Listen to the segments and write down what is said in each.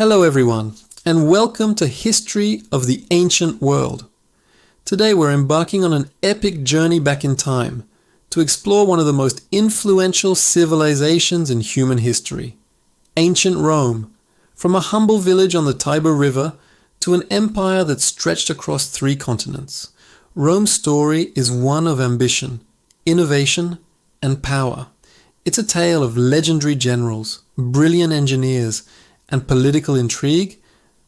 Hello everyone, and welcome to History of the Ancient World. Today we're embarking on an epic journey back in time to explore one of the most influential civilizations in human history, ancient Rome, from a humble village on the Tiber River to an empire that stretched across 3 continents. Rome's story is one of ambition, innovation, and power. It's a tale of legendary generals, brilliant engineers, and political intrigue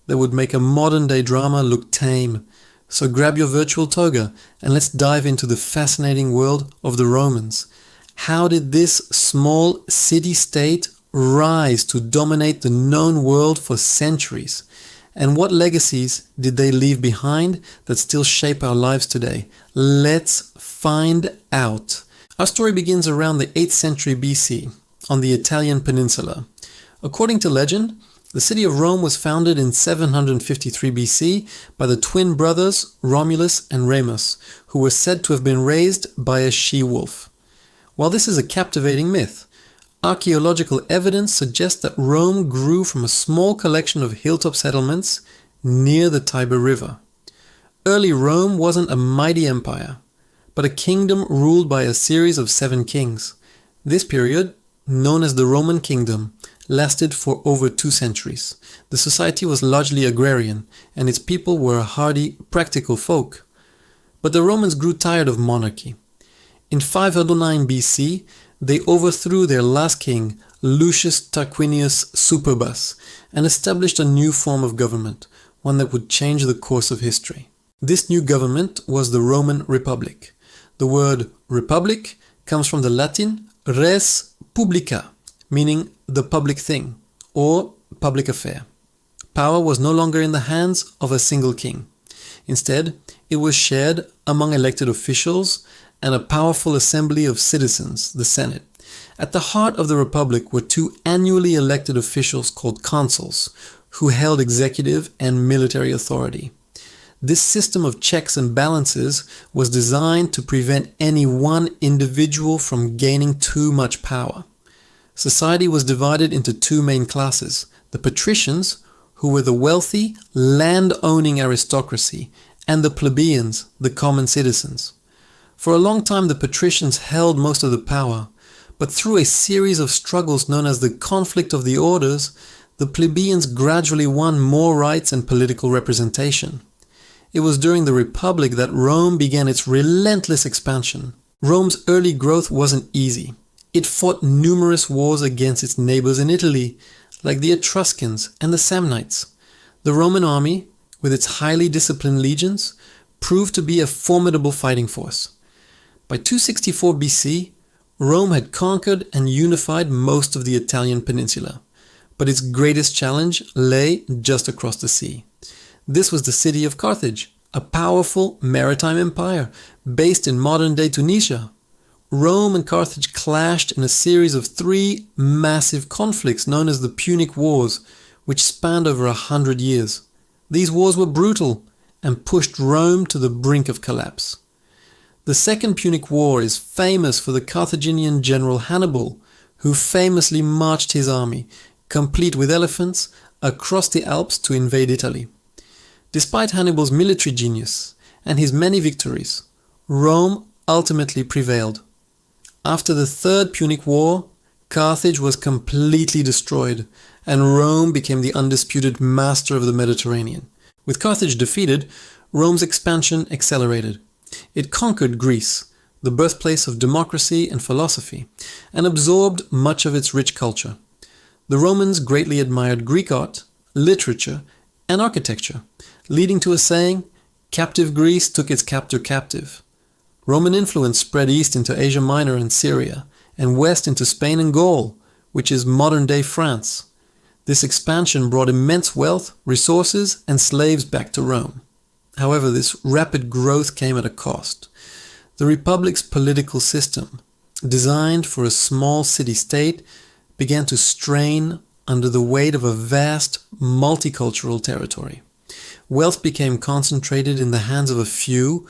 that would make a modern-day drama look tame. So grab your virtual toga and let's dive into the fascinating world of the Romans. How did this small city-state rise to dominate the known world for centuries? And what legacies did they leave behind that still shape our lives today? Let's find out. Our story begins around the 8th century BC on the Italian peninsula. According to legend, the city of Rome was founded in 753 BC by the twin brothers Romulus and Remus, who were said to have been raised by a she-wolf. While this is a captivating myth, archaeological evidence suggests that Rome grew from a small collection of hilltop settlements near the Tiber River. Early Rome wasn't a mighty empire, but a kingdom ruled by a series of 7 kings. This period, known as the Roman Kingdom, lasted for over 2 centuries. The society was largely agrarian, and its people were a hardy, practical folk. But the Romans grew tired of monarchy. In 509 BC, they overthrew their last king, Lucius Tarquinius Superbus, and established a new form of government, one that would change the course of history. This new government was the Roman Republic. The word republic comes from the Latin res publica, meaning the public thing, or public affair. Power was no longer in the hands of a single king. Instead, it was shared among elected officials and a powerful assembly of citizens, the Senate. At the heart of the Republic were 2 annually elected officials called consuls, who held executive and military authority. This system of checks and balances was designed to prevent any one individual from gaining too much power. Society was divided into 2 main classes: the patricians, who were the wealthy, land-owning aristocracy, and the plebeians, the common citizens. For a long time the patricians held most of the power, but through a series of struggles known as the conflict of the orders, the plebeians gradually won more rights and political representation. It was during the Republic that Rome began its relentless expansion. Rome's early growth wasn't easy. It fought numerous wars against its neighbors in Italy, like the Etruscans and the Samnites. The Roman army, with its highly disciplined legions, proved to be a formidable fighting force. By 264 BC, Rome had conquered and unified most of the Italian peninsula, but its greatest challenge lay just across the sea. This was the city of Carthage, a powerful maritime empire based in modern-day Tunisia. Rome and Carthage clashed in a series of 3 massive conflicts known as the Punic Wars, which spanned over 100 years. These wars were brutal and pushed Rome to the brink of collapse. The Second Punic War is famous for the Carthaginian general Hannibal, who famously marched his army, complete with elephants, across the Alps to invade Italy. Despite Hannibal's military genius and his many victories, Rome ultimately prevailed. After the Third Punic War, Carthage was completely destroyed, and Rome became the undisputed master of the Mediterranean. With Carthage defeated, Rome's expansion accelerated. It conquered Greece, the birthplace of democracy and philosophy, and absorbed much of its rich culture. The Romans greatly admired Greek art, literature, and architecture, leading to a saying, "Captive Greece took its captor captive." Roman influence spread east into Asia Minor and Syria, and west into Spain and Gaul, which is modern-day France. This expansion brought immense wealth, resources, and slaves back to Rome. However, this rapid growth came at a cost. The Republic's political system, designed for a small city-state, began to strain under the weight of a vast, multicultural territory. Wealth became concentrated in the hands of a few,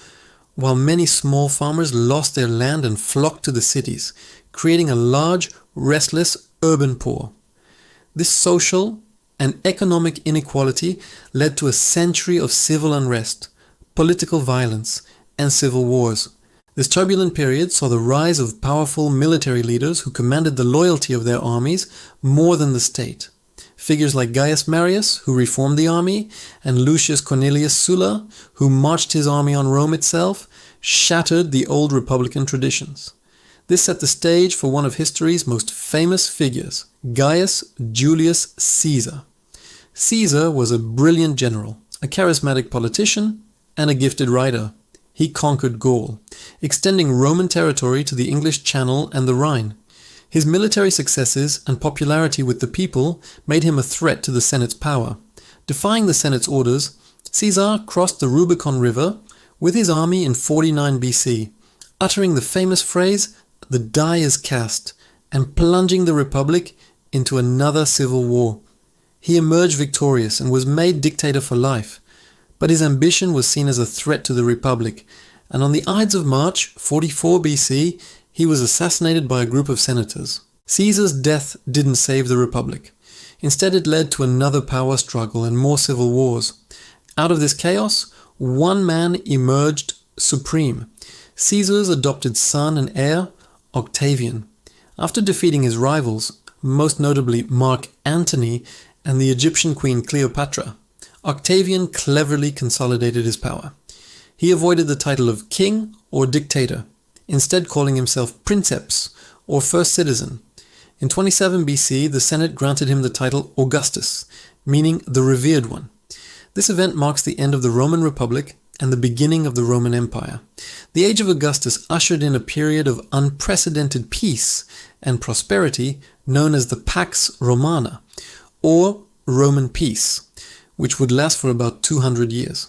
while many small farmers lost their land and flocked to the cities, creating a large, restless urban poor. This social and economic inequality led to a century of civil unrest, political violence, and civil wars. This turbulent period saw the rise of powerful military leaders who commanded the loyalty of their armies more than the state. Figures like Gaius Marius, who reformed the army, and Lucius Cornelius Sulla, who marched his army on Rome itself, shattered the old republican traditions. This set the stage for one of history's most famous figures, Gaius Julius Caesar. Caesar was a brilliant general, a charismatic politician, and a gifted writer. He conquered Gaul, extending Roman territory to the English Channel and the Rhine. His military successes and popularity with the people made him a threat to the Senate's power. Defying the Senate's orders, Caesar crossed the Rubicon River with his army in 49 BC, uttering the famous phrase, "The die is cast," and plunging the Republic into another civil war. He emerged victorious and was made dictator for life, but his ambition was seen as a threat to the Republic, and on the Ides of March, 44 BC, he was assassinated by a group of senators. Caesar's death didn't save the Republic. Instead, it led to another power struggle and more civil wars. Out of this chaos, one man emerged supreme, Caesar's adopted son and heir, Octavian. After defeating his rivals, most notably Mark Antony and the Egyptian queen Cleopatra, Octavian cleverly consolidated his power. He avoided the title of king or dictator, instead calling himself princeps or first citizen. In 27 BC, the Senate granted him the title Augustus, meaning the revered one. This event marks the end of the Roman Republic and the beginning of the Roman Empire. The age of Augustus ushered in a period of unprecedented peace and prosperity known as the Pax Romana, or Roman peace, which would last for about 200 years.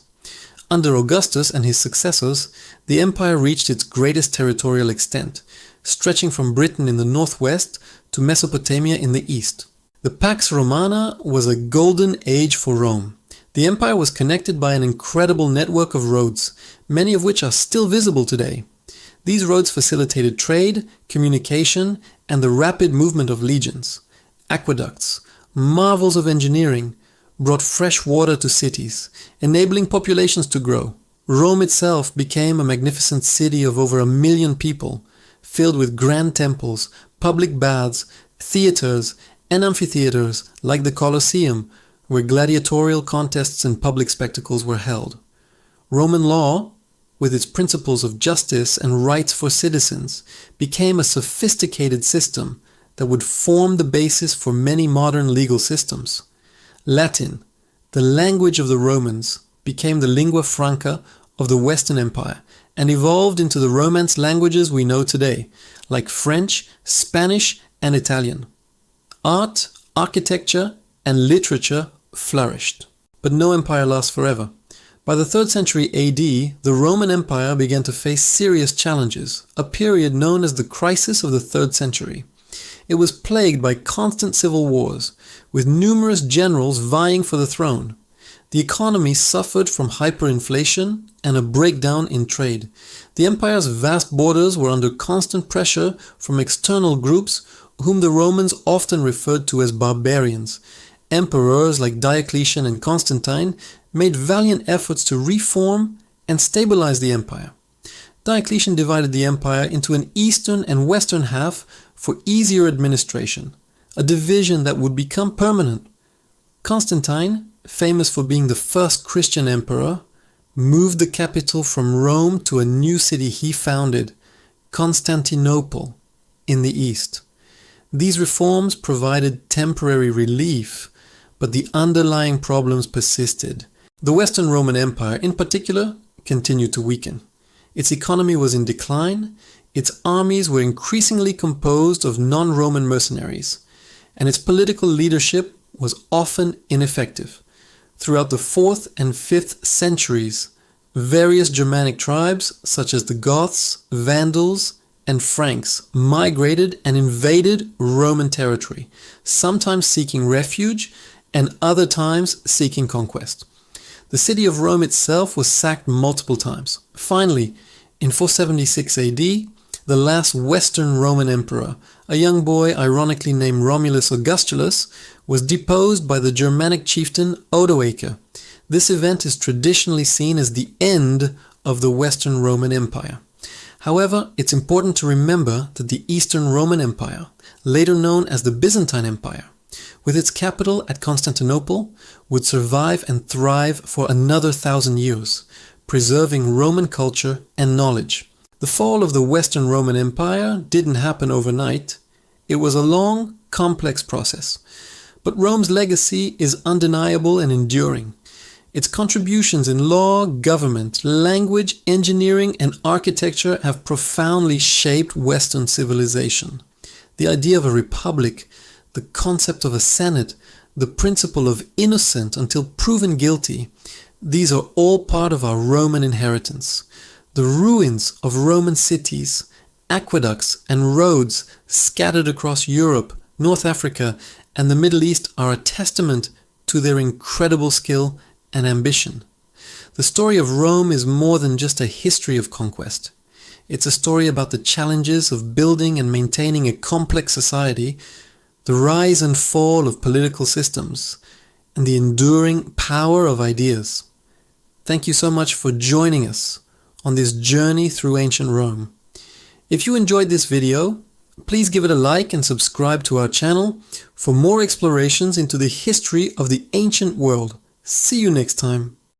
Under Augustus and his successors, the empire reached its greatest territorial extent, stretching from Britain in the northwest to Mesopotamia in the east. The Pax Romana was a golden age for Rome. The empire was connected by an incredible network of roads, many of which are still visible today. These roads facilitated trade, communication, and the rapid movement of legions. Aqueducts, marvels of engineering, brought fresh water to cities, enabling populations to grow. Rome itself became a magnificent city of over 1 million people, filled with grand temples, public baths, theaters, and amphitheaters like the Colosseum, where gladiatorial contests and public spectacles were held. Roman law, with its principles of justice and rights for citizens, became a sophisticated system that would form the basis for many modern legal systems. Latin, the language of the Romans, became the lingua franca of the Western Empire and evolved into the Romance languages we know today, like French, Spanish, and Italian. Art, architecture, and literature flourished. But no empire lasts forever. By the 3rd century AD, the Roman Empire began to face serious challenges, a period known as the Crisis of the 3rd century. It was plagued by constant civil wars, with numerous generals vying for the throne. The economy suffered from hyperinflation and a breakdown in trade. The empire's vast borders were under constant pressure from external groups whom the Romans often referred to as barbarians. Emperors like Diocletian and Constantine made valiant efforts to reform and stabilize the empire. Diocletian divided the empire into an eastern and western half for easier administration, a division that would become permanent. Constantine, famous for being the first Christian emperor, moved the capital from Rome to a new city he founded, Constantinople, in the east. These reforms provided temporary relief, but the underlying problems persisted. The Western Roman Empire, in particular, continued to weaken. Its economy was in decline, its armies were increasingly composed of non-Roman mercenaries, and its political leadership was often ineffective. Throughout the 4th and 5th centuries, various Germanic tribes, such as the Goths, Vandals, and Franks, migrated and invaded Roman territory, sometimes seeking refuge and other times seeking conquest. The city of Rome itself was sacked multiple times. Finally, in 476 AD, the last Western Roman emperor, a young boy ironically named Romulus Augustulus, was deposed by the Germanic chieftain Odoacer. This event is traditionally seen as the end of the Western Roman Empire. However, it's important to remember that the Eastern Roman Empire, later known as the Byzantine Empire, with its capital at Constantinople, would survive and thrive for another 1,000 years, preserving Roman culture and knowledge. The fall of the Western Roman Empire didn't happen overnight. It was a long, complex process. But Rome's legacy is undeniable and enduring. Its contributions in law, government, language, engineering, and architecture have profoundly shaped Western civilization. The idea of a republic, the concept of a senate, the principle of innocent until proven guilty, these are all part of our Roman inheritance. The ruins of Roman cities, aqueducts, and roads scattered across Europe, North Africa, and the Middle East are a testament to their incredible skill and ambition. The story of Rome is more than just a history of conquest. It's a story about the challenges of building and maintaining a complex society, the rise and fall of political systems, and the enduring power of ideas. Thank you so much for joining us on this journey through ancient Rome. If you enjoyed this video, please give it a like and subscribe to our channel for more explorations into the history of the ancient world. See you next time.